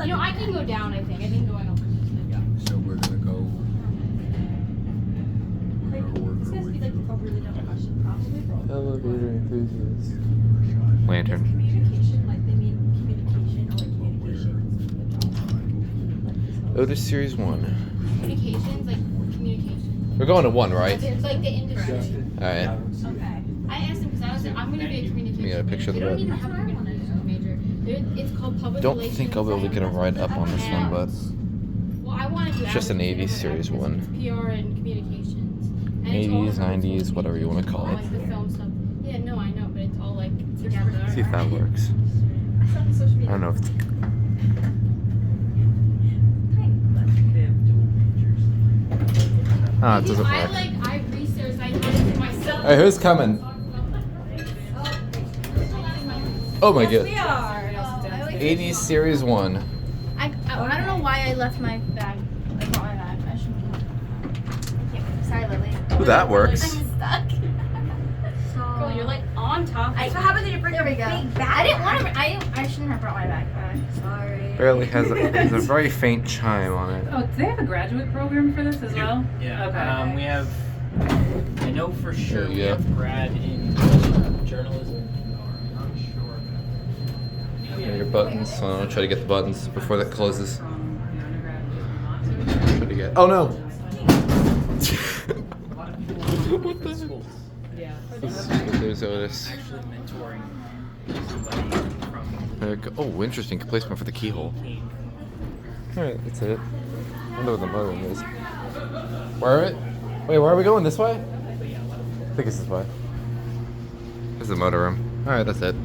You know, I can go down, I think. I think going up is just good. Yeah. So we're gonna go. This has to be like a really dumb question, probably. Elevator enthusiast. Lantern. Communication, like they mean communication or like communication. Otis Series 1. Communications, like communication. We're going to 1, right? It's like the industry. Alright. Okay. I asked him because I was like, I'm going to be a communication You got a picture of major. the They don't button? even have to be a communication major. It's called public Don't relations. think I'll be able to get a ride up on this one, but Well, I want to do it's just a Navy advertising, Series it's 1. PR and communications. And it's all 80s, about 90s, whatever you want to call all, it. like the film stuff. Yeah, no, I know, but it's all like together. See if that works. I saw on social I media. don't know if it's... Ah, it doesn't I work. I researched, I did it myself. Alright, who's coming? Oh my god. We are. 80s Series 1. I don't know why I left my bag. I brought my bag. I shouldn't have. Sorry, Lily. Ooh, that works. I'm stuck. Girl, you're like on top. I- So how about you bring There we a go. big bag? I didn't want to. I shouldn't have brought my backpack. Sorry. Barely has a very faint chime on it. Oh, do they have a graduate program for this as well? Yeah. Okay. We have. I know for sure we Yeah. have grad in journalism. I'm sure. And your buttons. So I'll try to get the buttons before that closes. Try to get. Oh no! What the heck? Yeah. There's Otis. Actually mentoring somebody from. Oh, interesting placement for the keyhole. Alright, that's it. I wonder what the motor is. Where are we? Wait, where are we going? This way? I think it's this way. This is the motor room. Alright, that's it.